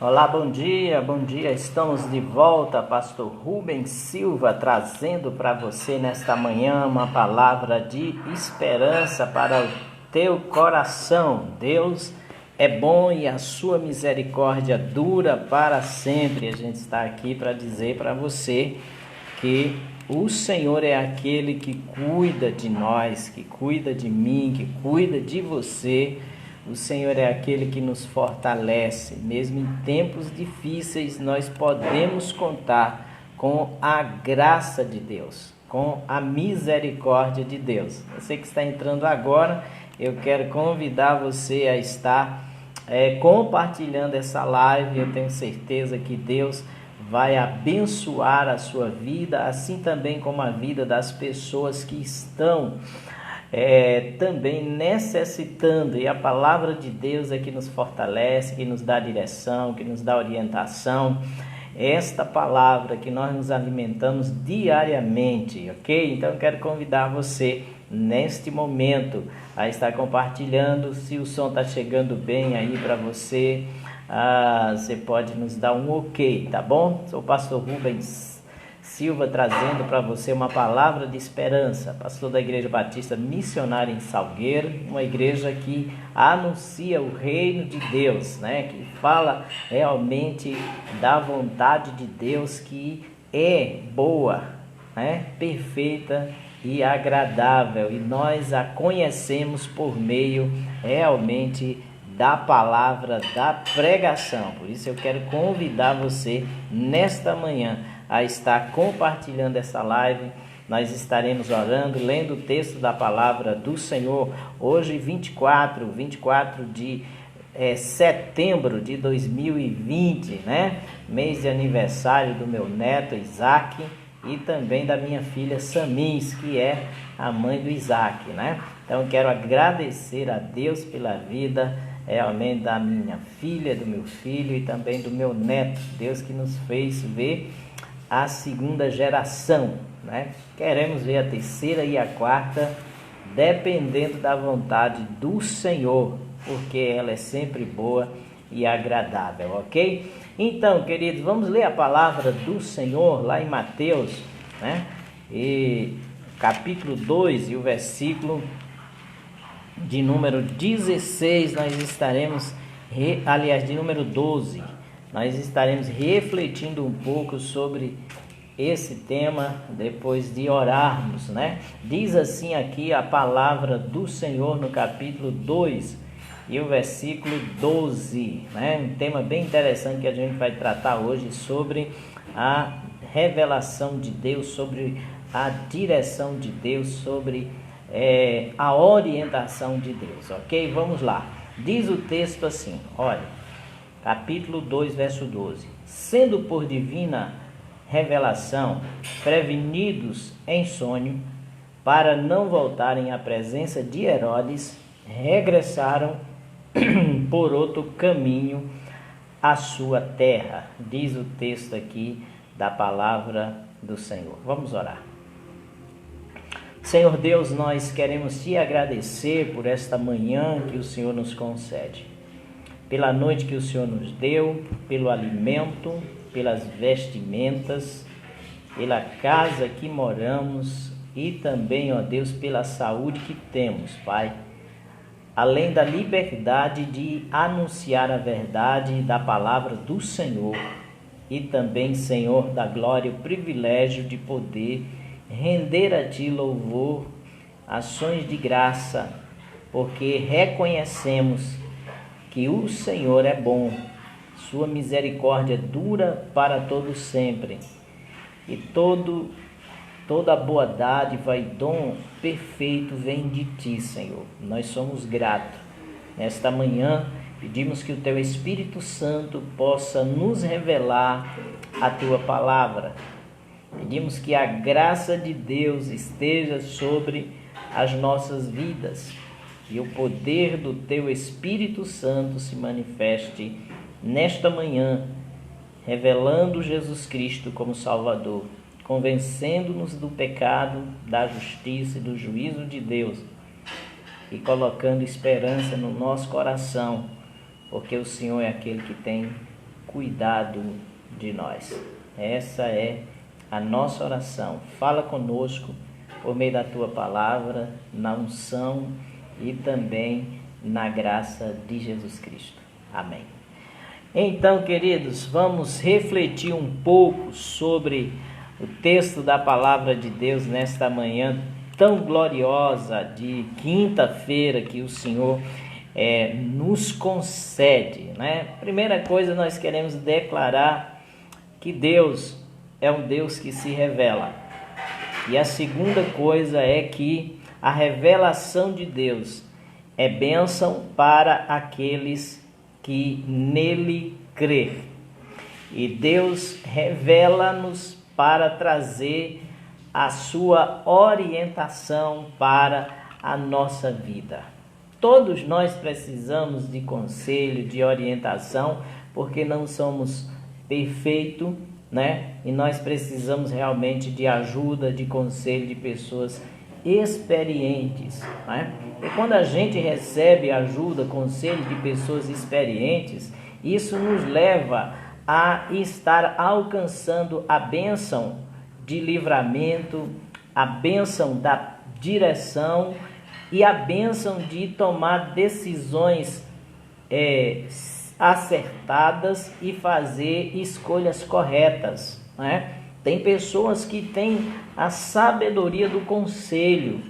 Olá, bom dia, estamos de volta, pastor Rubens Silva, trazendo para você nesta manhã uma palavra de esperança para o teu coração. Deus é bom e a sua misericórdia dura para sempre. A gente está aqui para dizer para você que o Senhor é aquele que cuida de nós, que cuida de mim, que cuida de você. O Senhor é aquele que nos fortalece. Mesmo em tempos difíceis, nós podemos contar com a graça de Deus, com a misericórdia de Deus. Você que está entrando agora, eu quero convidar você a estar compartilhando essa live. Eu tenho certeza que Deus vai abençoar a sua vida, assim também como a vida das pessoas que estão também necessitando, e a palavra de Deus é que nos fortalece, que nos dá direção, que nos dá orientação. Esta palavra que nós nos alimentamos diariamente, ok? Então eu quero convidar você neste momento a estar compartilhando. Se o som está chegando bem aí para você, você pode nos dar um ok, tá bom? Sou o pastor Rubens Silva, trazendo para você uma palavra de esperança, pastor da Igreja Batista Missionária em Salgueiro, uma igreja que anuncia o reino de Deus, né? Que fala realmente da vontade de Deus, que é boa, né? Perfeita e agradável, e nós a conhecemos por meio realmente da palavra, da pregação. Por isso eu quero convidar você nesta manhã a estar compartilhando essa live. Nós estaremos orando, lendo o texto da palavra do Senhor. Hoje 24 de setembro de 2020, né? Mês de aniversário do meu neto Isaac e também da minha filha Samis, que é a mãe do Isaac, né? Então quero agradecer a Deus pela vida realmente da minha filha, do meu filho e também do meu neto. Deus que nos fez ver a segunda geração, né? Queremos ver a terceira e a quarta, dependendo da vontade do Senhor, porque ela é sempre boa e agradável, ok? Então, queridos, vamos ler a palavra do Senhor lá em Mateus, né? E capítulo 2 e o versículo de número 16, nós estaremos, de número 12, nós estaremos refletindo um pouco sobre esse tema depois de orarmos, né? Diz assim aqui a palavra do Senhor no capítulo 2 e o versículo 12, né? Um tema bem interessante que a gente vai tratar hoje sobre a revelação de Deus, sobre a direção de Deus, sobre a orientação de Deus, ok? Vamos lá. Diz o texto assim, olha, capítulo 2, verso 12. Sendo por divina revelação prevenidos em sonho, para não voltarem à presença de Herodes, regressaram por outro caminho à sua terra. Diz o texto aqui da palavra do Senhor. Vamos orar. Senhor Deus, nós queremos te agradecer por esta manhã que o Senhor nos concede, pela noite que o Senhor nos deu, pelo alimento, pelas vestimentas, pela casa que moramos e também, ó Deus, pela saúde que temos, Pai. Além da liberdade de anunciar a verdade da palavra do Senhor e também, Senhor da glória, o privilégio de poder render a Ti louvor, ações de graça, porque reconhecemos que o Senhor é bom, sua misericórdia dura para todo sempre, e toda boa dádiva e dom perfeito vem de Ti, Senhor. Nós somos gratos. Nesta manhã, pedimos que o Teu Espírito Santo possa nos revelar a Tua palavra. Pedimos que a graça de Deus esteja sobre as nossas vidas e o poder do Teu Espírito Santo se manifeste nesta manhã, revelando Jesus Cristo como Salvador, convencendo-nos do pecado, da justiça e do juízo de Deus e colocando esperança no nosso coração, porque o Senhor é aquele que tem cuidado de nós. Essa é a nossa oração. Fala conosco por meio da tua palavra, na unção e também na graça de Jesus Cristo. Amém. Então, queridos, vamos refletir um pouco sobre o texto da palavra de Deus nesta manhã tão gloriosa de quinta-feira que o Senhor nos concede, né? Primeira coisa, nós queremos declarar que Deus é um Deus que se revela. E a segunda coisa é que a revelação de Deus é bênção para aqueles que nele crê. E Deus revela-nos para trazer a sua orientação para a nossa vida. Todos nós precisamos de conselho, de orientação, porque não somos perfeitos, né? E nós precisamos realmente de ajuda, de conselho de pessoas experientes, né? E quando a gente recebe ajuda, conselho de pessoas experientes, isso nos leva a estar alcançando a bênção de livramento, a bênção da direção e a bênção de tomar decisões acertadas e fazer escolhas corretas, né? Tem pessoas que têm a sabedoria do conselho,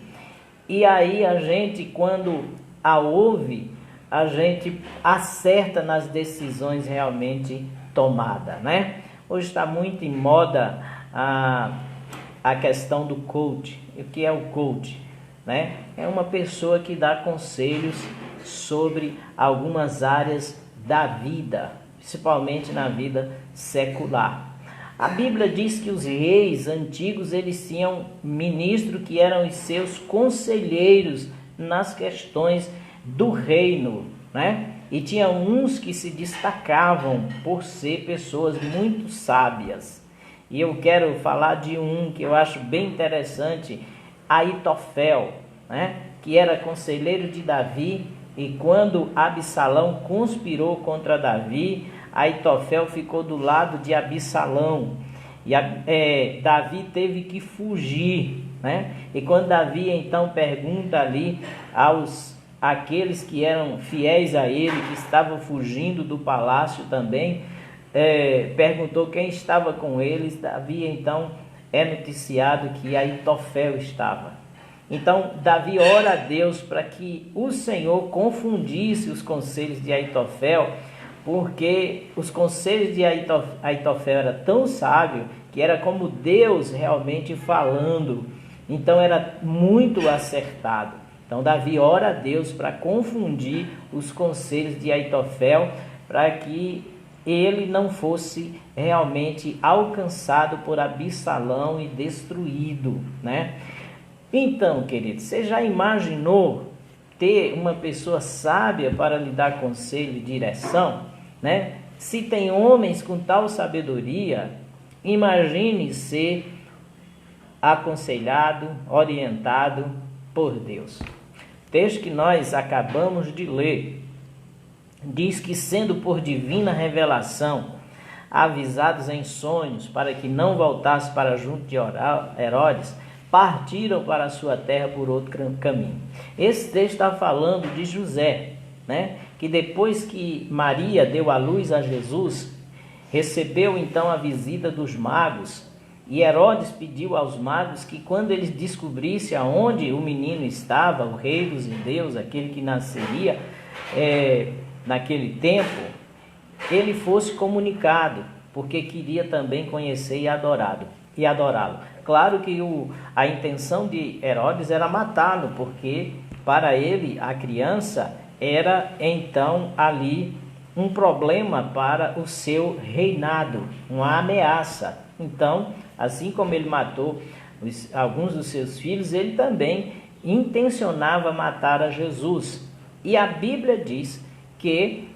e aí a gente, quando a ouve, a gente acerta nas decisões realmente tomadas, né? Hoje está muito em moda a questão do coach. O que é o coach, né? É uma pessoa que dá conselhos sobre algumas áreas da vida, principalmente na vida secular. A Bíblia diz que os reis antigos, eles tinham ministros que eram os seus conselheiros nas questões do reino, né? E tinha uns que se destacavam por ser pessoas muito sábias. E eu quero falar de um que eu acho bem interessante, Aitofel, né? Que era conselheiro de Davi, e quando Absalão conspirou contra Davi, Aitofel ficou do lado de Absalão, e Davi teve que fugir, né? E quando Davi então pergunta ali àqueles que eram fiéis a ele, que estavam fugindo do palácio também, perguntou quem estava com eles. Davi então é noticiado que Aitofel estava. Então Davi ora a Deus para que o Senhor confundisse os conselhos de Aitofel, porque os conselhos de Aitofel eram tão sábios que era como Deus realmente falando. Então era muito acertado. Então Davi ora a Deus para confundir os conselhos de Aitofel, para que ele não fosse realmente alcançado por Absalão e destruído, né? Então, querido, você já imaginou ter uma pessoa sábia para lhe dar conselho e direção, né? Se tem homens com tal sabedoria, imagine ser aconselhado, orientado por Deus. O texto que nós acabamos de ler diz que, sendo por divina revelação avisados em sonhos para que não voltasse para junto de Herodes, partiram para a sua terra por outro caminho. Esse texto está falando de José, né? Que depois que Maria deu à luz a Jesus, recebeu então a visita dos magos, e Herodes pediu aos magos que, quando eles descobrissem aonde o menino estava, o rei dos judeus, aquele que nasceria naquele tempo, ele fosse comunicado, porque queria também conhecer e adorá-lo. Claro que a intenção de Herodes era matá-lo, porque para ele a criança era então ali um problema para o seu reinado, uma ameaça. Então, assim como ele matou alguns dos seus filhos, ele também intencionava matar a Jesus. E a Bíblia diz que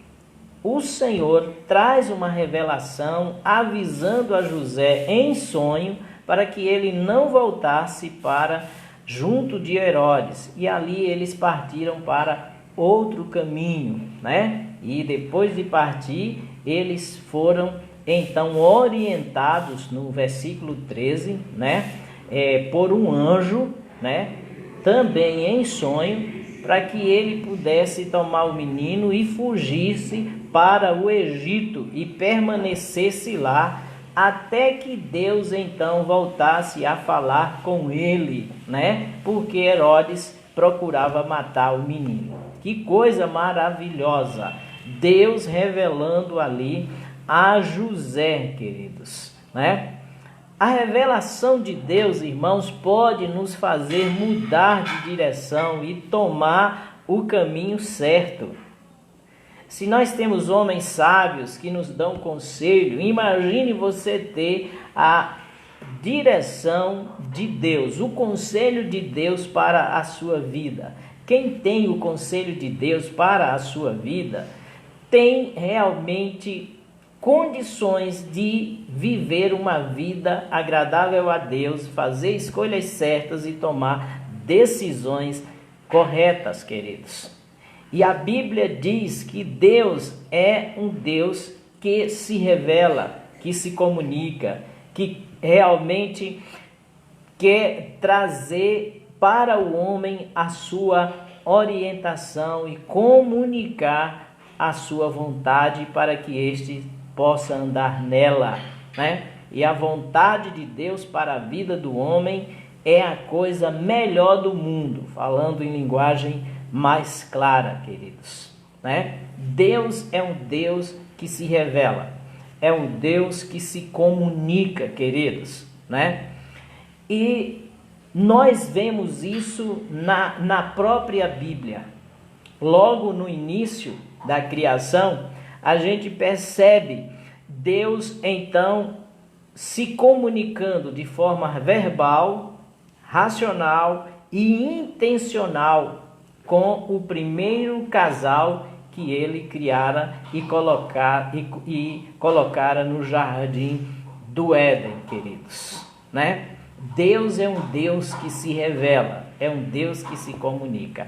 o Senhor traz uma revelação avisando a José em sonho para que ele não voltasse para junto de Herodes. E ali eles partiram para outro caminho, né? E depois de partir, eles foram então orientados no versículo 13, né, por um anjo, né, também em sonho, para que ele pudesse tomar o menino e fugisse para o Egito e permanecesse lá até que Deus então voltasse a falar com ele, né? Porque Herodes procurava matar o menino. Que coisa maravilhosa! Deus revelando ali a José, queridos, né? A revelação de Deus, irmãos, pode nos fazer mudar de direção e tomar o caminho certo. Se nós temos homens sábios que nos dão conselho, imagine você ter a direção de Deus, o conselho de Deus para a sua vida. Quem tem o conselho de Deus para a sua vida tem realmente condições de viver uma vida agradável a Deus, fazer escolhas certas e tomar decisões corretas, queridos. E a Bíblia diz que Deus é um Deus que se revela, que se comunica, que realmente quer trazer para o homem a sua orientação e comunicar a sua vontade para que este possa andar nela, né? E a vontade de Deus para a vida do homem é a coisa melhor do mundo, falando em linguagem mais clara, queridos, né? Deus é um Deus que se revela, é um Deus que se comunica, queridos, né? E nós vemos isso na própria Bíblia. Logo no início da criação, a gente percebe Deus então se comunicando de forma verbal, racional e intencional com o primeiro casal que ele criara e colocara no jardim do Éden, queridos, né? Deus é um Deus que se revela, é um Deus que se comunica.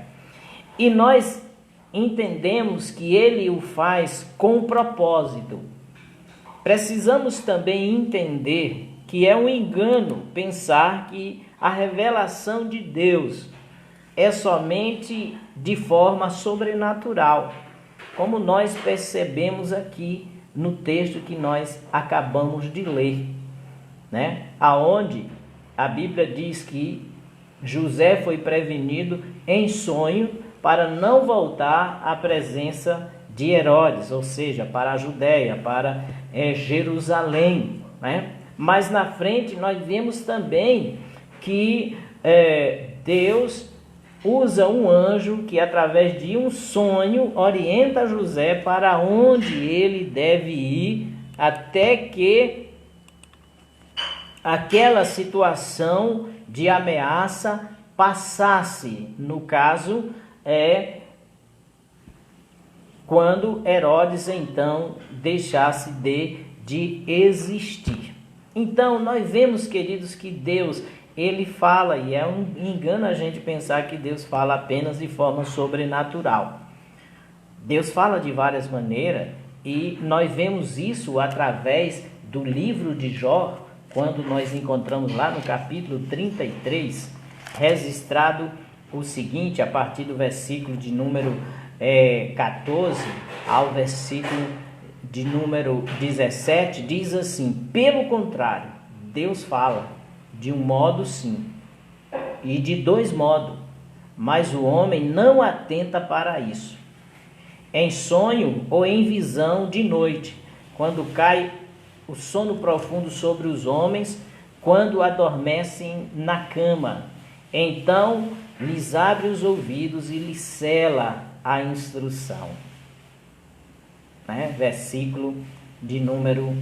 E nós entendemos que ele o faz com propósito. Precisamos também entender que é um engano pensar que a revelação de Deus é somente de forma sobrenatural, como nós percebemos aqui no texto que nós acabamos de ler, né? Aonde a Bíblia diz que José foi prevenido em sonho para não voltar à presença de Herodes, ou seja, para a Judéia, para Jerusalém, né? Mas na frente nós vemos também que Deus usa um anjo que, através de um sonho, orienta José para onde ele deve ir, até que aquela situação de ameaça passasse. No caso, quando Herodes então deixasse de existir. Então nós vemos, queridos, que Deus ele fala, e é um engano a gente pensar que Deus fala apenas de forma sobrenatural. Deus fala de várias maneiras, e nós vemos isso através do livro de Jó, quando nós encontramos lá no capítulo 33, registrado o seguinte, a partir do versículo de número 14 ao versículo de número 17, diz assim: pelo contrário, Deus fala de um modo sim, e de dois modos, mas o homem não atenta para isso. Em sonho ou em visão de noite, quando cai o sono profundo sobre os homens, quando adormecem na cama, então lhes abre os ouvidos e lhes cela a instrução. Né? Versículo de número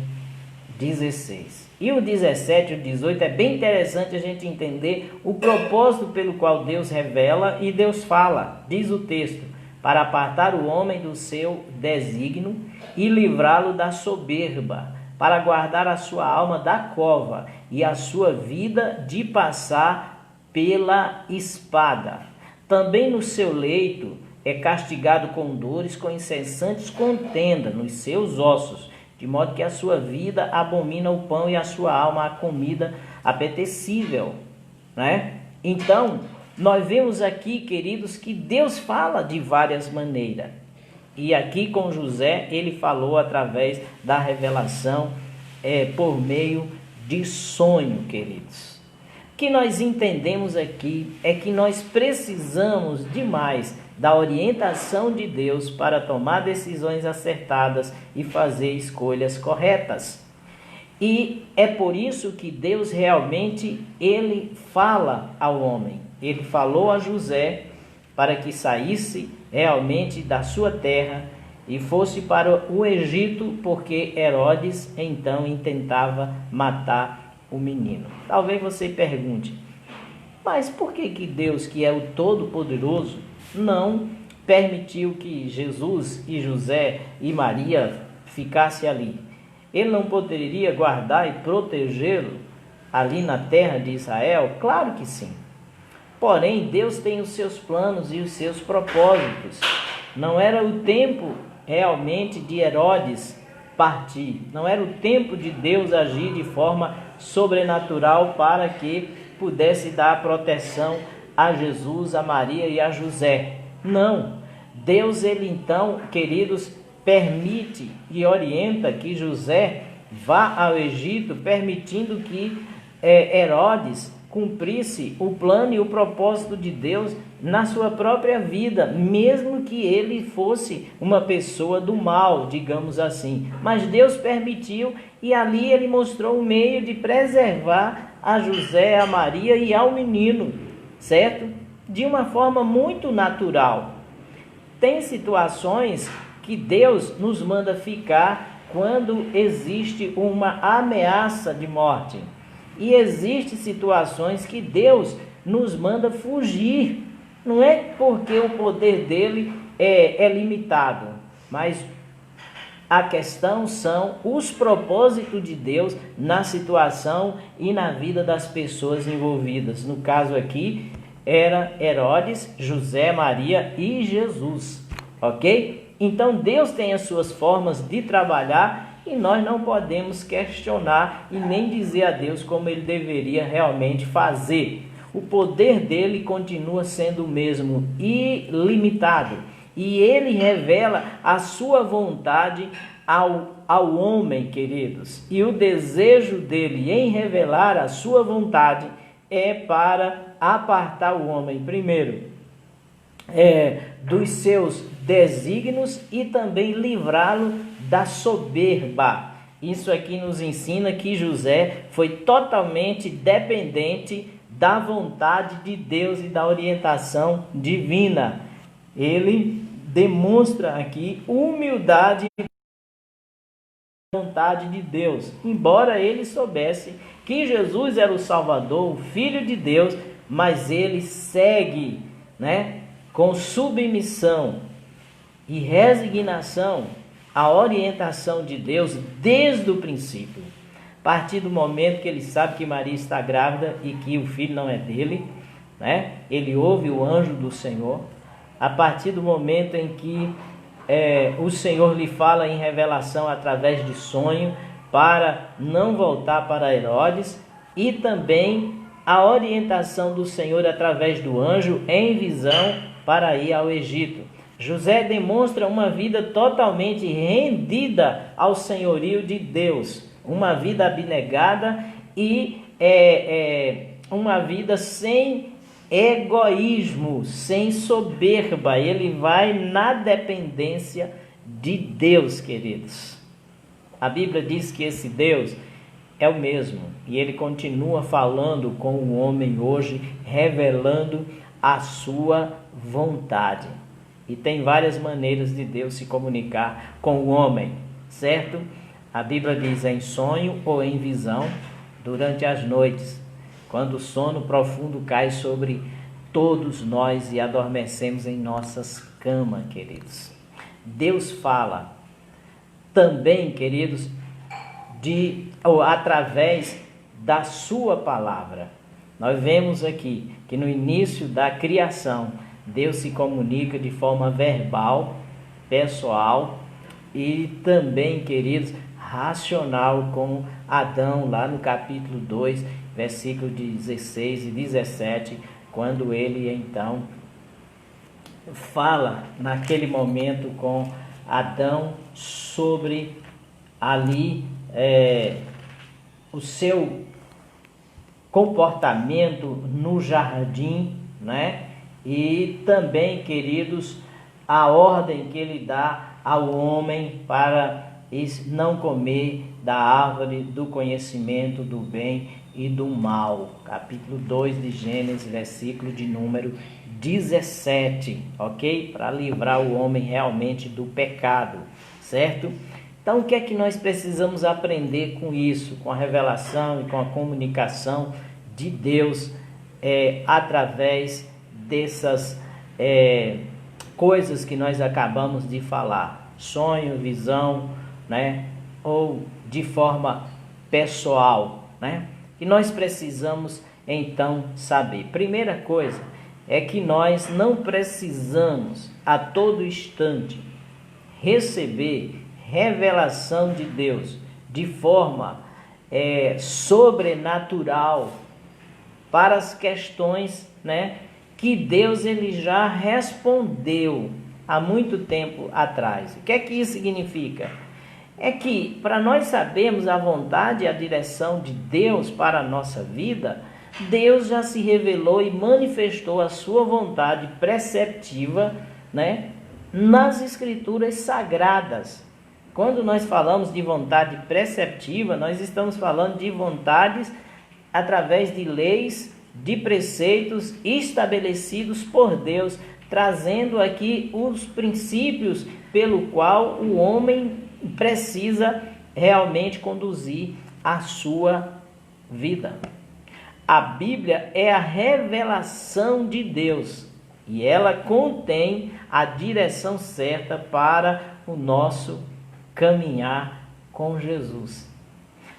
16. E o 17 e o 18 é bem interessante a gente entender o propósito pelo qual Deus revela e Deus fala. Diz o texto: para apartar o homem do seu desígnio e livrá-lo da soberba, para guardar a sua alma da cova e a sua vida de passar pela espada. Também no seu leito é castigado com dores, com incessantes contenda nos seus ossos, de modo que a sua vida abomina o pão e a sua alma a comida apetecível, né? Então, nós vemos aqui, queridos, que Deus fala de várias maneiras. E aqui com José, ele falou através da revelação, por meio de sonho, queridos. O que nós entendemos aqui é que nós precisamos demais da orientação de Deus para tomar decisões acertadas e fazer escolhas corretas. E é por isso que Deus realmente, ele fala ao homem. Ele falou a José para que saísse realmente da sua terra e fosse para o Egito, porque Herodes então intentava matar o menino. Talvez você pergunte, mas por que Deus, que é o Todo-Poderoso, não permitiu que Jesus e José e Maria ficassem ali? Ele não poderia guardar e protegê-lo ali na terra de Israel? Claro que sim. Porém, Deus tem os seus planos e os seus propósitos. Não era o tempo realmente de Herodes partir. Não era o tempo de Deus agir de forma sobrenatural para que pudesse dar proteção a Jesus, a Maria e a José. Não. Deus, ele então, queridos, permite e orienta que José vá ao Egito, permitindo que Herodes cumprisse o plano e o propósito de Deus na sua própria vida, mesmo que ele fosse uma pessoa do mal, digamos assim. Mas Deus permitiu, e ali ele mostrou um meio de preservar a José, a Maria e ao menino, certo? De uma forma muito natural. Tem situações que Deus nos manda ficar quando existe uma ameaça de morte. E existem situações que Deus nos manda fugir. Não é porque o poder dele é limitado, mas a questão são os propósitos de Deus na situação e na vida das pessoas envolvidas. No caso aqui, era Herodes, José, Maria e Jesus, ok? Então Deus tem as suas formas de trabalhar e nós não podemos questionar e nem dizer a Deus como ele deveria realmente fazer. O poder dele continua sendo o mesmo, ilimitado. E ele revela a sua vontade ao homem, queridos. E o desejo dele em revelar a sua vontade é para apartar o homem, primeiro, dos seus desígnios e também livrá-lo da soberba. Isso aqui nos ensina que José foi totalmente dependente da vontade de Deus e da orientação divina. Ele demonstra aqui humildade e vontade de Deus, embora ele soubesse que Jesus era o Salvador, o Filho de Deus, mas ele segue, com submissão e resignação a orientação de Deus desde o princípio. A partir do momento que ele sabe que Maria está grávida e que o filho não é dele, ele ouve o anjo do Senhor. A partir do momento em que o Senhor lhe fala em revelação através de sonho para não voltar para Herodes, e também a orientação do Senhor através do anjo em visão para ir ao Egito. José demonstra uma vida totalmente rendida ao senhorio de Deus, uma vida abnegada e uma vida sem egoísmo, sem soberba. Ele vai na dependência de Deus, queridos. A Bíblia diz que esse Deus é o mesmo e ele continua falando com o homem hoje, revelando a sua vontade. E tem várias maneiras de Deus se comunicar com o homem, certo? A Bíblia diz em sonho ou em visão, durante as noites, quando o sono profundo cai sobre todos nós e adormecemos em nossas camas, queridos. Deus fala também, queridos, através da sua palavra. Nós vemos aqui que no início da criação, Deus se comunica de forma verbal, pessoal e também, queridos, racional com Adão, lá no capítulo 2, versículos 16 e 17, quando ele então fala naquele momento com Adão sobre ali o seu comportamento no jardim, né? E também, queridos, a ordem que ele dá ao homem para não comer da árvore do conhecimento do bem e do mal. Capítulo 2 de Gênesis, versículo de número 17, ok? Para livrar o homem realmente do pecado, certo? Então, o que é que nós precisamos aprender com isso, com a revelação e com a comunicação de Deus através dessas coisas que nós acabamos de falar? Sonho, visão, né? Ou de forma pessoal, né? Que nós precisamos então saber. Primeira coisa é que nós não precisamos a todo instante receber revelação de Deus de forma sobrenatural para as questões, né, que Deus ele já respondeu há muito tempo atrás. O que é que isso significa? É que para nós sabermos a vontade e a direção de Deus para a nossa vida, Deus já se revelou e manifestou a sua vontade preceptiva, né, nas Escrituras Sagradas. Quando nós falamos de vontade preceptiva, nós estamos falando de vontades através de leis, de preceitos estabelecidos por Deus, trazendo aqui os princípios pelo qual o homem precisa realmente conduzir a sua vida. A Bíblia é a revelação de Deus e ela contém a direção certa para o nosso caminhar com Jesus.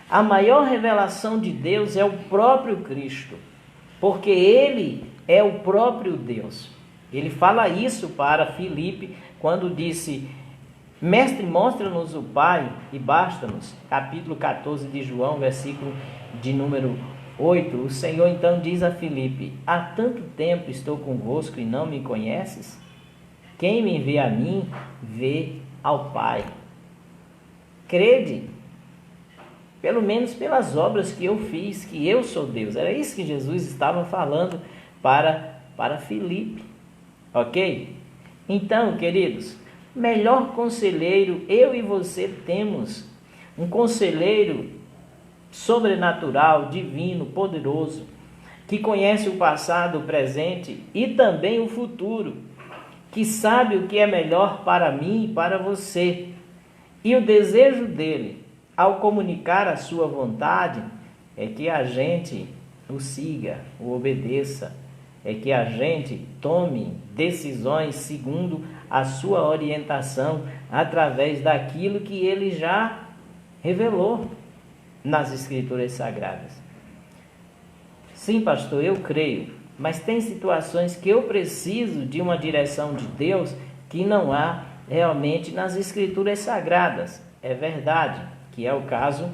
A maior revelação de Deus é o próprio Cristo, porque Ele é o próprio Deus. Ele fala isso para Filipe quando disse: Mestre, mostra-nos o Pai e basta-nos. Capítulo 14 de João, versículo de número 8. O Senhor então diz a Filipe: há tanto tempo estou convosco e não me conheces? Quem me vê a mim, vê ao Pai. Crede, pelo menos pelas obras que eu fiz, que eu sou Deus. Era isso que Jesus estava falando para Filipe, ok? Então, queridos, melhor conselheiro eu e você temos, um conselheiro sobrenatural, divino, poderoso, que conhece o passado, o presente e também o futuro, que sabe o que é melhor para mim e para você. E o desejo dele, ao comunicar a sua vontade, é que a gente o siga, o obedeça, é que a gente tome decisões segundo a sua orientação, através daquilo que ele já revelou nas Escrituras Sagradas. Sim, pastor, eu creio, mas tem situações que eu preciso de uma direção de Deus que não há realmente nas Escrituras Sagradas. É verdade, que é o caso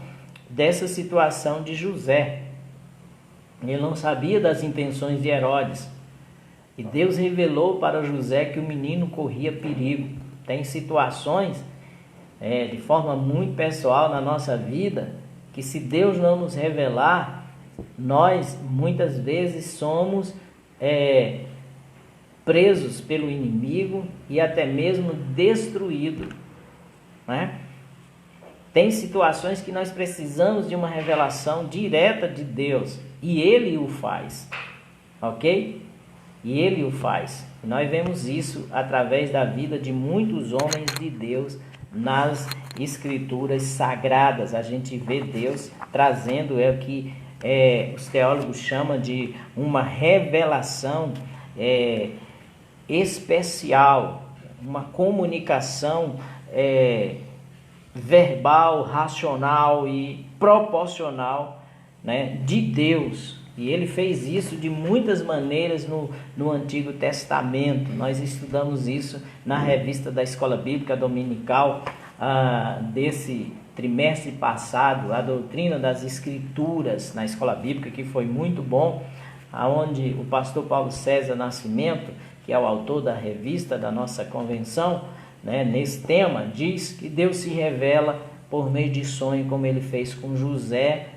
dessa situação de José. Ele não sabia das intenções de Herodes. E Deus revelou para José que o menino corria perigo. Tem situações, de forma muito pessoal na nossa vida, que se Deus não nos revelar, nós muitas vezes somos presos pelo inimigo e até mesmo destruídos, né? Tem situações que nós precisamos de uma revelação direta de Deus e Ele o faz, ok? E Ele o faz. E nós vemos isso através da vida de muitos homens de Deus nas Escrituras Sagradas. A gente vê Deus trazendo o que os teólogos chamam de uma revelação especial, uma comunicação verbal, racional e proporcional, né, de Deus E ele fez isso de muitas maneiras no Antigo Testamento. Nós estudamos isso na revista da Escola Bíblica Dominical desse trimestre passado, a doutrina das Escrituras na Escola Bíblica, que foi muito bom, onde o pastor Paulo César Nascimento, que é o autor da revista da nossa convenção, né, nesse tema, diz que Deus se revela por meio de sonho, como ele fez com José,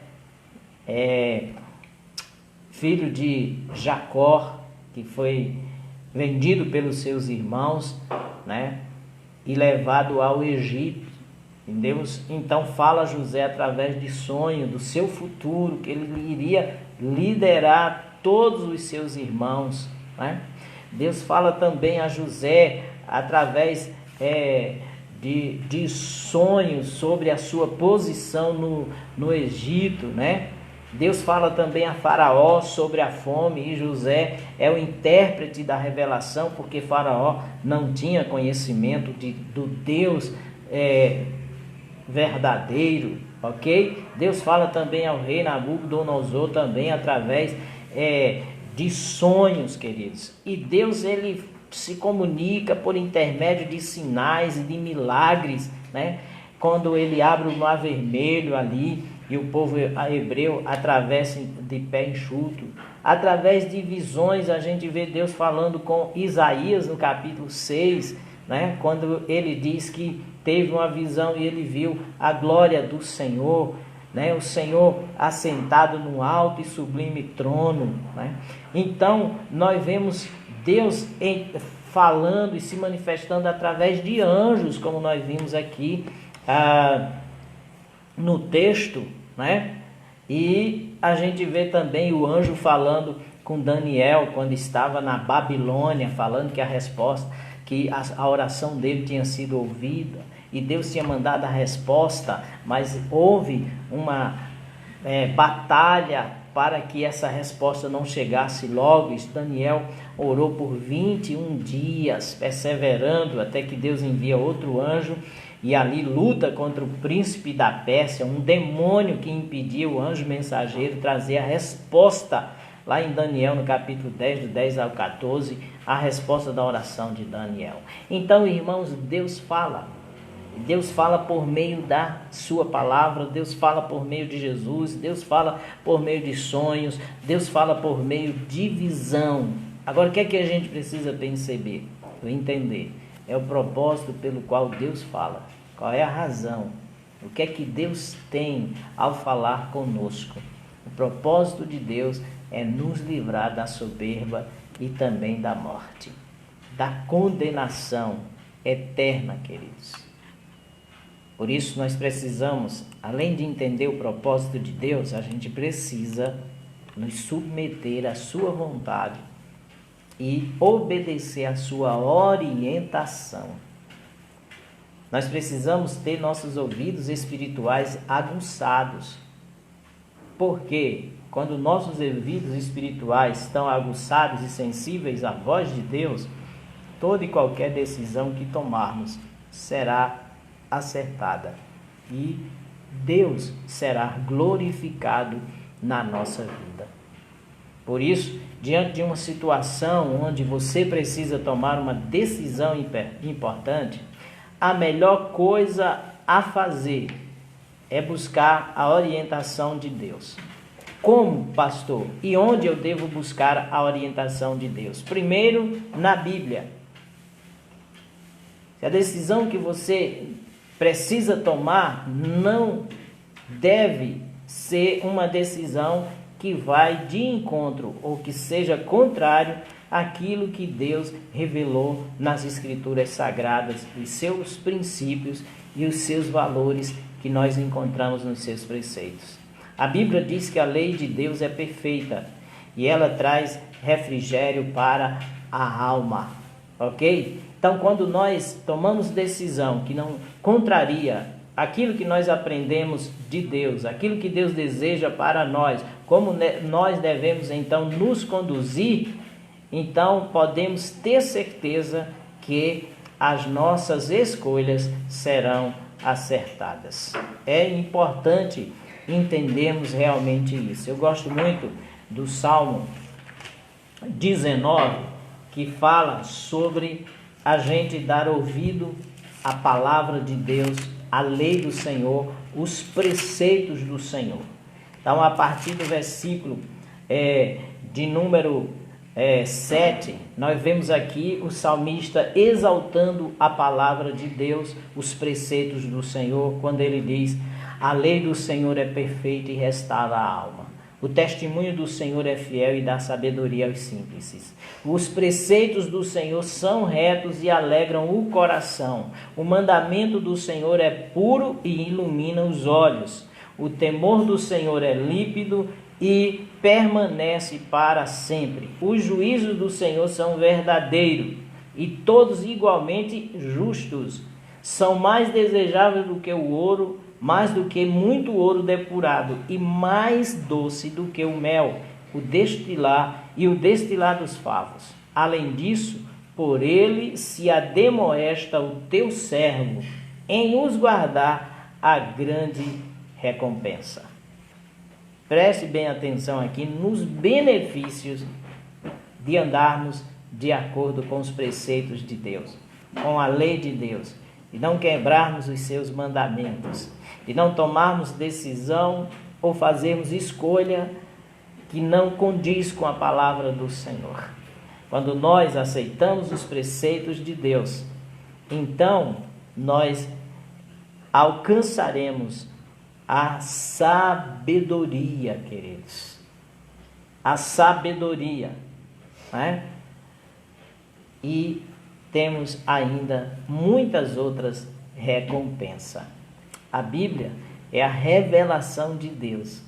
filho de Jacó, que foi vendido pelos seus irmãos, né, e levado ao Egito. Deus então fala a José através de sonho do seu futuro, que ele iria liderar todos os seus irmãos, né? Deus fala também a José através de sonhos sobre a sua posição no Egito, né? Deus fala também a Faraó sobre a fome, e José é o intérprete da revelação, porque Faraó não tinha conhecimento do Deus verdadeiro, ok? Deus fala também ao rei Nabucodonosor também através de sonhos, queridos. E Deus, ele se comunica por intermédio de sinais e de milagres, né? Quando ele abre o mar vermelho ali e o povo hebreu atravessa de pé enxuto. Através de visões a gente vê Deus falando com Isaías no capítulo 6, né? Quando ele diz que teve uma visão e ele viu a glória do Senhor, né? O Senhor assentado no alto e sublime trono, né? Então nós vemos Deus falando e se manifestando através de anjos, como nós vimos aqui no texto, né? E a gente vê também o anjo falando com Daniel quando estava na Babilônia, falando que a oração dele tinha sido ouvida e Deus tinha mandado a resposta, mas houve uma batalha para que essa resposta não chegasse logo. Daniel orou por 21 dias, perseverando até que Deus envia outro anjo e ali luta contra o príncipe da Pérsia, um demônio que impedia o anjo mensageiro trazer a resposta. Lá em Daniel, no capítulo 10, do 10 ao 14, a resposta da oração de Daniel. Então, irmãos, Deus fala. Deus fala por meio da sua palavra, Deus fala por meio de Jesus, Deus fala por meio de sonhos, Deus fala por meio de visão. Agora, o que é que a gente precisa perceber, entender? É o propósito pelo qual Deus fala. Qual é a razão? O que é que Deus tem ao falar conosco? O propósito de Deus é nos livrar da soberba e também da morte, da condenação eterna, queridos. Por isso nós precisamos, além de entender o propósito de Deus, a gente precisa nos submeter à sua vontade e obedecer à sua orientação. Nós precisamos ter nossos ouvidos espirituais aguçados. Porque quando nossos ouvidos espirituais estão aguçados e sensíveis à voz de Deus, toda e qualquer decisão que tomarmos será acertada e Deus será glorificado na nossa vida. Por isso, diante de uma situação onde você precisa tomar uma decisão importante, a melhor coisa a fazer é buscar a orientação de Deus. Como, pastor? E onde eu devo buscar a orientação de Deus? Primeiro, na Bíblia. Se a decisão que você precisa tomar não deve ser uma decisão que vai de encontro ou que seja contrário àquilo que Deus revelou nas Escrituras Sagradas, os seus princípios e os seus valores que nós encontramos nos seus preceitos. A Bíblia diz que a lei de Deus é perfeita e ela traz refrigério para a alma, ok? Então, quando nós tomamos decisão que não contraria aquilo que nós aprendemos de Deus, aquilo que Deus deseja para nós, como nós devemos então nos conduzir, então podemos ter certeza que as nossas escolhas serão acertadas. É importante entendermos realmente isso. Eu gosto muito do Salmo 19, que fala sobre a gente dar ouvido à palavra de Deus, à lei do Senhor, os preceitos do Senhor. Então, a partir do versículo de número 7, nós vemos aqui o salmista exaltando a palavra de Deus, os preceitos do Senhor, quando ele diz: a lei do Senhor é perfeita e restaura a alma. O testemunho do Senhor é fiel e dá sabedoria aos simples. Os preceitos do Senhor são retos e alegram o coração. O mandamento do Senhor é puro e ilumina os olhos. O temor do Senhor é límpido e permanece para sempre. Os juízos do Senhor são verdadeiros e todos igualmente justos. São mais desejáveis do que o ouro, mais do que muito ouro depurado, e mais doce do que o mel, o destilar dos favos. Além disso, por ele se ademoesta o teu servo, em os guardar a grande recompensa. Preste bem atenção aqui nos benefícios de andarmos de acordo com os preceitos de Deus, com a lei de Deus, de não quebrarmos os seus mandamentos, de não tomarmos decisão ou fazermos escolha que não condiz com a palavra do Senhor. Quando nós aceitamos os preceitos de Deus, então nós alcançaremos a sabedoria, queridos. A sabedoria, né? E temos ainda muitas outras recompensas. A Bíblia é a revelação de Deus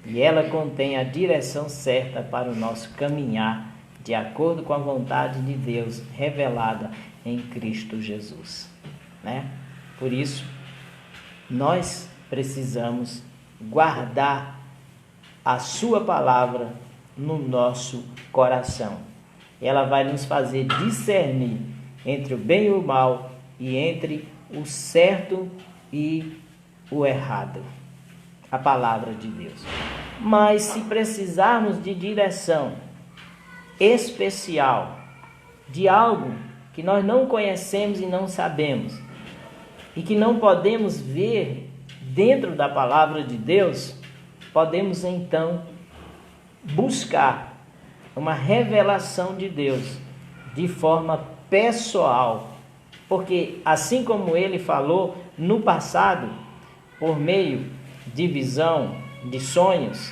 e ela contém a direção certa para o nosso caminhar de acordo com a vontade de Deus revelada em Cristo Jesus, né? Por isso, nós precisamos guardar a sua palavra no nosso coração. Ela vai nos fazer discernir entre o bem e o mal e entre o certo e o errado. A palavra de Deus. Mas se precisarmos de direção especial, de algo que nós não conhecemos e não sabemos, e que não podemos ver dentro da palavra de Deus, podemos então buscar uma revelação de Deus de forma pessoal, porque assim como ele falou no passado, por meio de visão, de sonhos,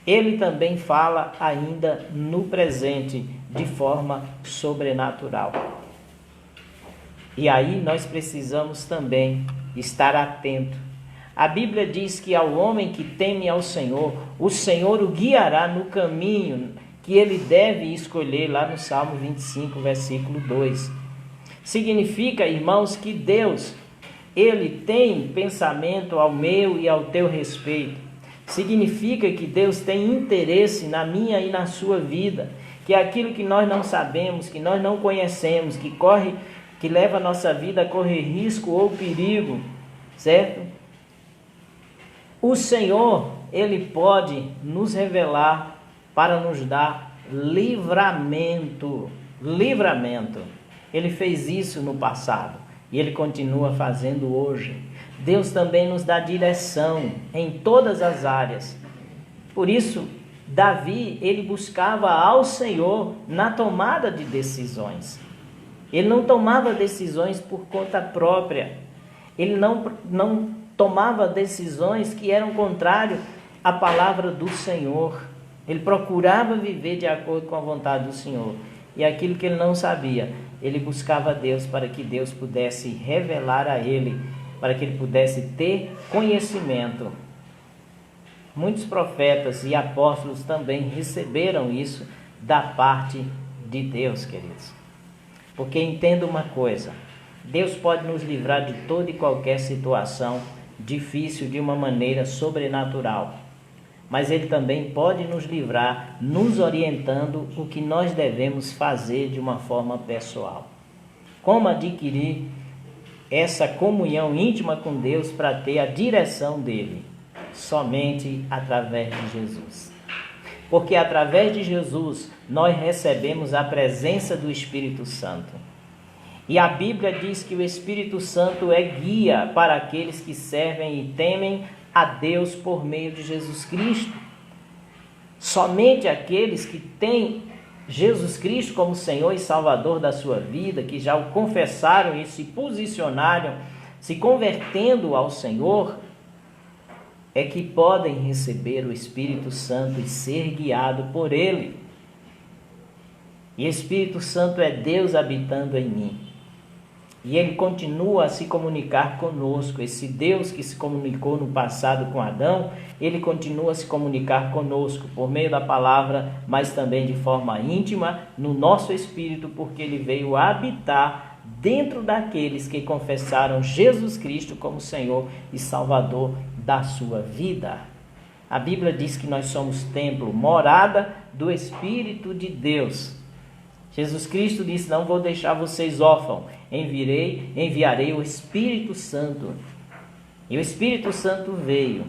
ele também fala ainda no presente de forma sobrenatural. E aí nós precisamos também estar atento. A Bíblia diz que ao homem que teme ao Senhor, o Senhor o guiará no caminho que ele deve escolher, lá no Salmo 25, versículo 2. Significa, irmãos, que Deus, ele tem pensamento ao meu e ao teu respeito. Significa que Deus tem interesse na minha e na sua vida, que aquilo que nós não sabemos, que nós não conhecemos, que leva a nossa vida a correr risco ou perigo, certo? O Senhor, ele pode nos revelar para nos dar livramento. Ele fez isso no passado e ele continua fazendo hoje. Deus também nos dá direção em todas as áreas. Por isso, Davi, ele buscava ao Senhor na tomada de decisões. Ele não tomava decisões por conta própria. Ele não tomava decisões que eram contrárias à palavra do Senhor. Ele procurava viver de acordo com a vontade do Senhor. E aquilo que ele não sabia, ele buscava Deus para que Deus pudesse revelar a ele, para que ele pudesse ter conhecimento. Muitos profetas e apóstolos também receberam isso da parte de Deus, queridos. Porque entenda uma coisa, Deus pode nos livrar de toda e qualquer situação difícil de uma maneira sobrenatural. Mas Ele também pode nos livrar, nos orientando o que nós devemos fazer de uma forma pessoal. Como adquirir essa comunhão íntima com Deus para ter a direção dele? Somente através de Jesus. porque através de Jesus nós recebemos a presença do Espírito Santo. E a Bíblia diz que o Espírito Santo é guia para aqueles que servem e temem a Deus por meio de Jesus Cristo. Somente aqueles que têm Jesus Cristo como Senhor e Salvador da sua vida, que já o confessaram e se posicionaram, se convertendo ao Senhor, é que podem receber o Espírito Santo e ser guiado por Ele. E o Espírito Santo é Deus habitando em mim. E Ele continua a se comunicar conosco. Esse Deus que se comunicou no passado com Adão, Ele continua a se comunicar conosco por meio da palavra, mas também de forma íntima no nosso espírito, porque Ele veio habitar dentro daqueles que confessaram Jesus Cristo como Senhor e Salvador da sua vida. A Bíblia diz que nós somos templo, morada do Espírito de Deus. Jesus Cristo disse: não vou deixar vocês órfãos, enviarei o Espírito Santo. E o Espírito Santo veio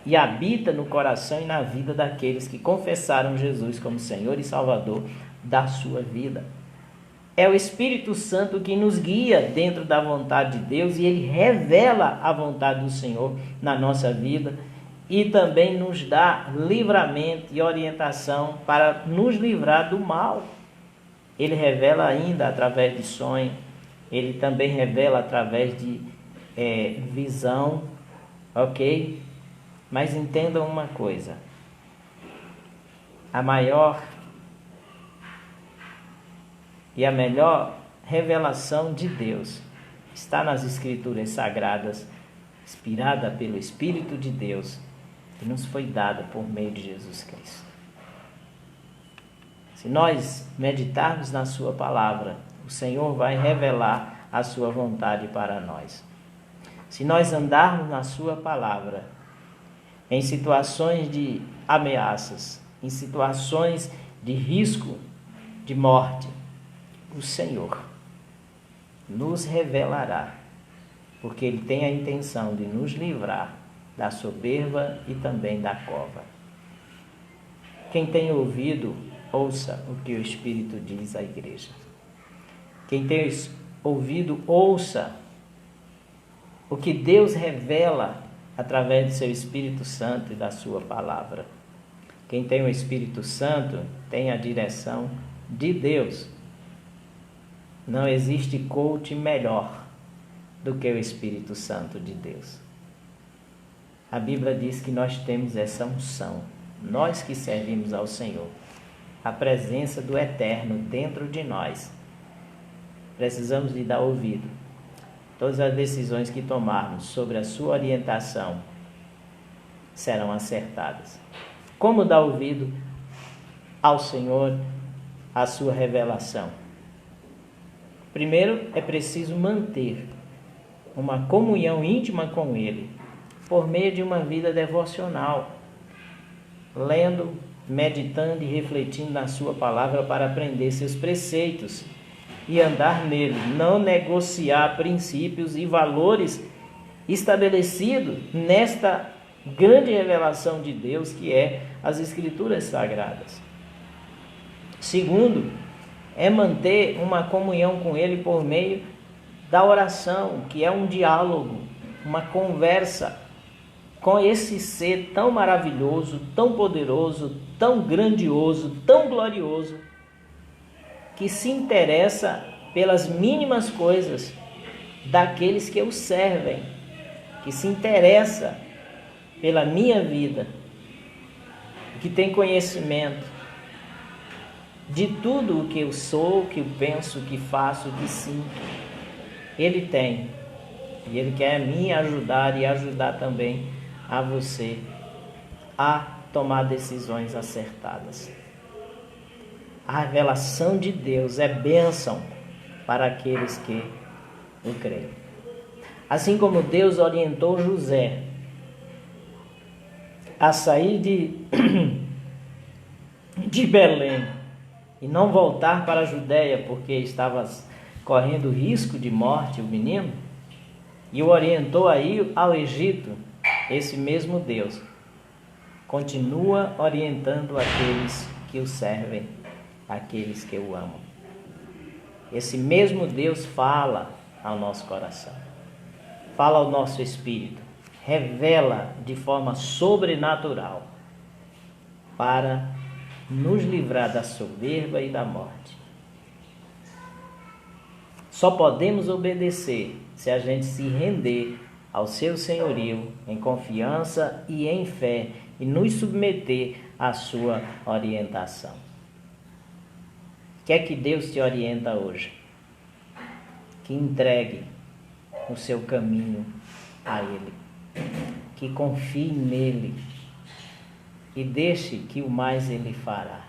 e habita no coração e na vida daqueles que confessaram Jesus como Senhor e Salvador da sua vida. É o Espírito Santo que nos guia dentro da vontade de Deus, e Ele revela a vontade do Senhor na nossa vida e também nos dá livramento e orientação para nos livrar do mal. Ele revela ainda através de sonho, Ele também revela através de visão, ok? Mas entendam uma coisa: a maior e a melhor revelação de Deus está nas Escrituras Sagradas, inspirada pelo Espírito de Deus, que nos foi dada por meio de Jesus Cristo. Se nós meditarmos na sua palavra, o Senhor vai revelar a sua vontade para nós. Se nós andarmos na sua palavra, em situações de ameaças, em situações de risco de morte, o Senhor nos revelará, porque Ele tem a intenção de nos livrar da soberba e também da cova. Quem tem ouvido, ouça o que o Espírito diz à igreja. Quem tem ouvido, ouça o que Deus revela através do seu Espírito Santo e da sua palavra. Quem tem o Espírito Santo tem a direção de Deus. Não existe coach melhor do que o Espírito Santo de Deus. A Bíblia diz que nós temos essa unção, nós que servimos ao Senhor, a presença do Eterno dentro de nós. Precisamos lhe dar ouvido. Todas as decisões que tomarmos sobre a sua orientação serão acertadas. Como dar ouvido ao Senhor, à sua revelação? Primeiro, é preciso manter uma comunhão íntima com Ele, por meio de uma vida devocional, lendo, meditando e refletindo na sua palavra para aprender seus preceitos e andar nele, não negociar princípios e valores estabelecidos nesta grande revelação de Deus que é as Escrituras Sagradas. Segundo, é manter uma comunhão com Ele por meio da oração, que é um diálogo, uma conversa com esse ser tão maravilhoso, tão poderoso, tão grandioso, tão glorioso, que se interessa pelas mínimas coisas daqueles que o servem, que se interessa pela minha vida, que tem conhecimento de tudo o que eu sou, o que eu penso, o que faço, o que sinto. Ele tem, e Ele quer me ajudar e ajudar também a você a tomar decisões acertadas. A revelação de Deus é bênção para aqueles que o creem. Assim como Deus orientou José a sair de Belém e não voltar para a Judéia porque estava correndo risco de morte o menino, e o orientou a ir ao Egito, esse mesmo Deus continua orientando aqueles que o servem, aqueles que o amam. Esse mesmo Deus fala ao nosso coração, fala ao nosso espírito, revela de forma sobrenatural para nos livrar da soberba e da morte. Só podemos obedecer se a gente se render ao seu senhorio em confiança e em fé e nos submeter à sua orientação. O que é que Deus te orienta hoje? Que entregue o seu caminho a Ele, que confie nele e deixe que o mais Ele fará.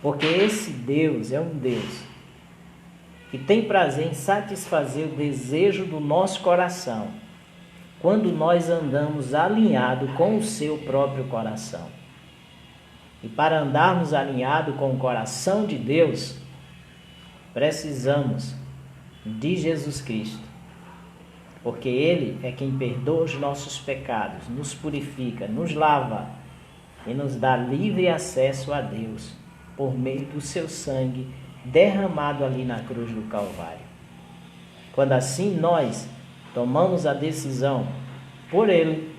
Porque esse Deus é um Deus que tem prazer em satisfazer o desejo do nosso coração quando nós andamos alinhados com o seu próprio coração. E para andarmos alinhados com o coração de Deus, precisamos de Jesus Cristo, porque Ele é quem perdoa os nossos pecados, nos purifica, nos lava e nos dá livre acesso a Deus por meio do seu sangue derramado ali na cruz do Calvário. Quando assim nós tomamos a decisão por Ele,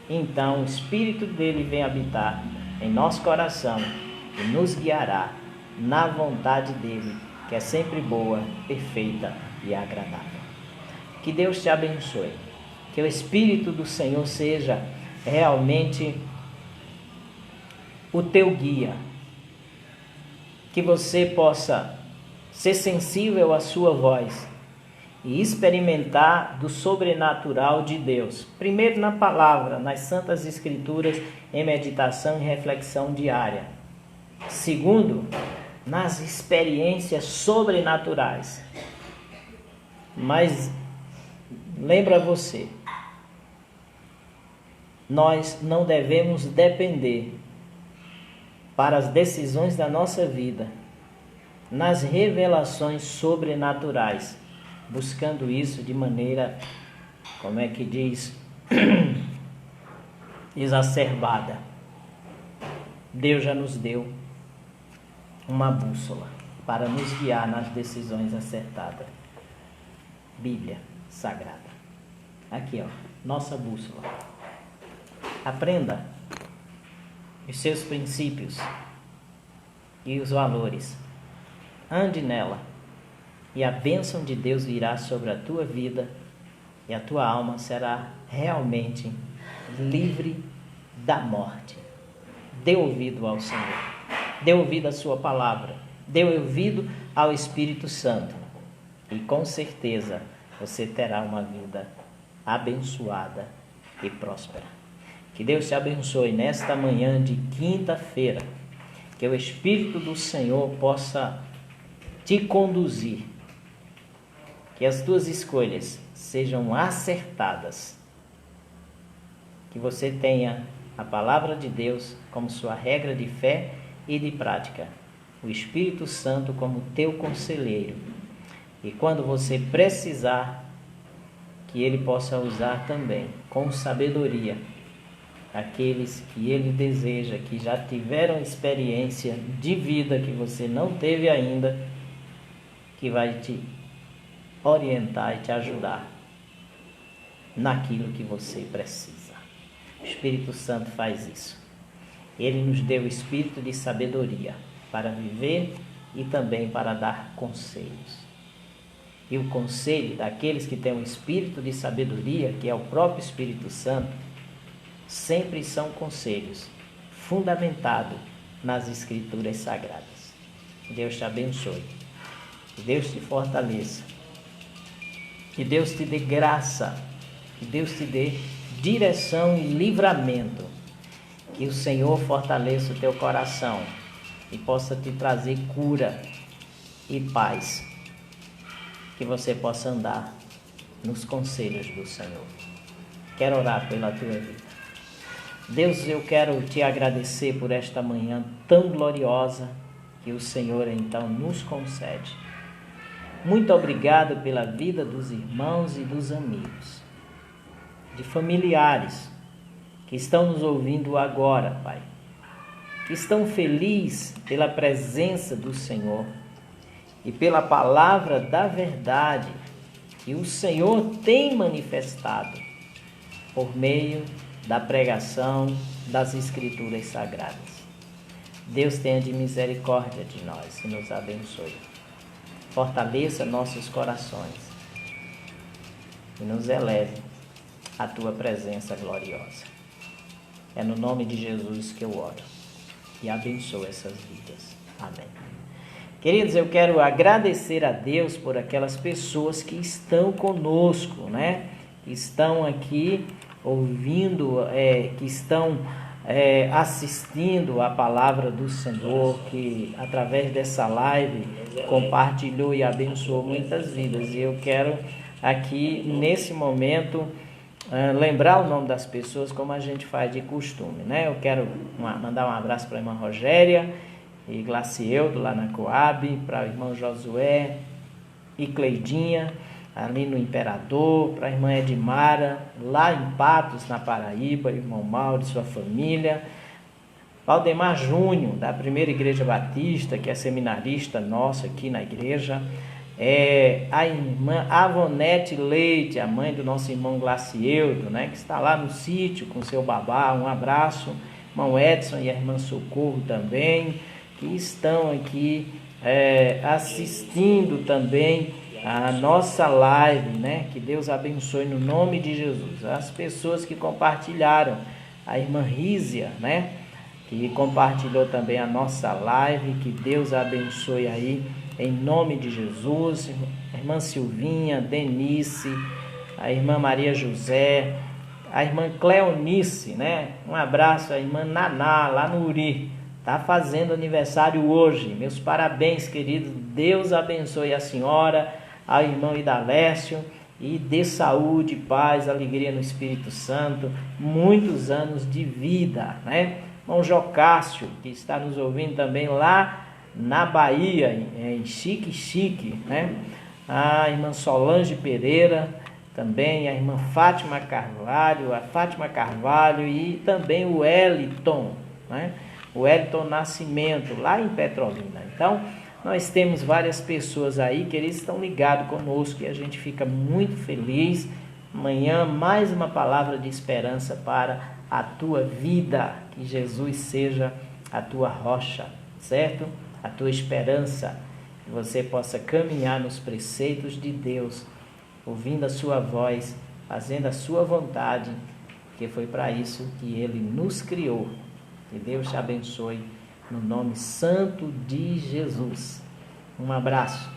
então o Espírito dele vem habitar em nosso coração e nos guiará na vontade dele, que é sempre boa, perfeita e agradável. Que Deus te abençoe, que o Espírito do Senhor seja realmente o teu guia, que você possa ser sensível à sua voz e experimentar do sobrenatural de Deus. Primeiro na palavra, nas Santas Escrituras, em meditação e reflexão diária. Segundo, nas experiências sobrenaturais. Mas lembra você, nós não devemos depender para as decisões da nossa vida nas revelações sobrenaturais, buscando isso de maneira, como é que diz, exacerbada. Deus já nos deu uma bússola para nos guiar nas decisões acertadas. Bíblia Sagrada. Aqui, ó, nossa bússola. Aprenda os seus princípios e os valores. Ande nela e a bênção de Deus virá sobre a tua vida e a tua alma será realmente livre da morte. Dê ouvido ao Senhor, dê ouvido à sua palavra, dê ouvido ao Espírito Santo e com certeza você terá uma vida abençoada e próspera. Que Deus te abençoe nesta manhã de quinta-feira, que o Espírito do Senhor possa te conduzir, que as tuas escolhas sejam acertadas, que você tenha a palavra de Deus como sua regra de fé e de prática, o Espírito Santo como teu conselheiro, e quando você precisar, que Ele possa usar também com sabedoria aqueles que Ele deseja, que já tiveram experiência de vida que você não teve ainda, que vai te orientar e te ajudar naquilo que você precisa. O Espírito Santo faz isso. Ele nos deu o espírito de sabedoria para viver e também para dar conselhos. E o conselho daqueles que têm o espírito de sabedoria, que é o próprio Espírito Santo, sempre são conselhos fundamentados nas Escrituras Sagradas. Deus te abençoe. Que Deus te fortaleça. Que Deus te dê graça. Que Deus te dê direção e livramento. Que o Senhor fortaleça o teu coração e possa te trazer cura e paz. Que você possa andar nos conselhos do Senhor. Quero orar pela tua vida. Deus, eu quero te agradecer por esta manhã tão gloriosa que o Senhor então nos concede. Muito obrigado pela vida dos irmãos e dos amigos, de familiares que estão nos ouvindo agora, Pai, que estão felizes pela presença do Senhor e pela palavra da verdade que o Senhor tem manifestado por meio da pregação das Escrituras Sagradas. Deus tenha de misericórdia de nós e nos abençoe. Fortaleça nossos corações e nos eleve à Tua presença gloriosa. É no nome de Jesus que eu oro e abençoo essas vidas. Amém. Queridos, eu quero agradecer a Deus por aquelas pessoas que estão conosco, né? Que estão aqui ouvindo, que estão assistindo a palavra do Senhor, que através dessa live compartilhou e abençoou muitas vidas. E eu quero aqui, nesse momento, lembrar o nome das pessoas como a gente faz de costume, né? Eu quero mandar um abraço para a irmã Rogéria e Glacieldo lá na Coab, para o irmão Josué e Cleidinha ali no Imperador, para a irmã Edmara lá em Patos, na Paraíba, irmão Mauro e sua família, Valdemar Júnior da Primeira Igreja Batista, que é seminarista nosso aqui na igreja, a irmã Avonete Leite, a mãe do nosso irmão Glacieldo, né, que está lá no sítio com seu babá. Um abraço, irmão Edson e a irmã Socorro também, que estão aqui assistindo também a nossa live, né? Que Deus abençoe no nome de Jesus. As pessoas que compartilharam, a irmã Rízia, né? Que compartilhou também a nossa live, que Deus abençoe aí em nome de Jesus. A irmã Silvinha, Denise, a irmã Maria José, a irmã Cleonice, né? Um abraço à irmã Naná, lá no Uri. Está fazendo aniversário hoje. Meus parabéns, queridos. Deus abençoe a senhora, ao irmão Idalécio, e dê saúde, paz, alegria no Espírito Santo, muitos anos de vida, né? Irmão Jocássio, que está nos ouvindo também lá na Bahia, em Chique, né? A irmã Solange Pereira, também a irmã Fátima Carvalho e também o Wellington, né? O Wellington Nascimento, lá em Petrolina. Então, nós temos várias pessoas aí que eles estão ligados conosco e a gente fica muito feliz. Amanhã, mais uma palavra de esperança para a tua vida. Que Jesus seja a tua rocha, certo? A tua esperança. Que você possa caminhar nos preceitos de Deus, ouvindo a sua voz, fazendo a sua vontade, porque foi para isso que Ele nos criou. Que Deus te abençoe no nome santo de Jesus. Um abraço.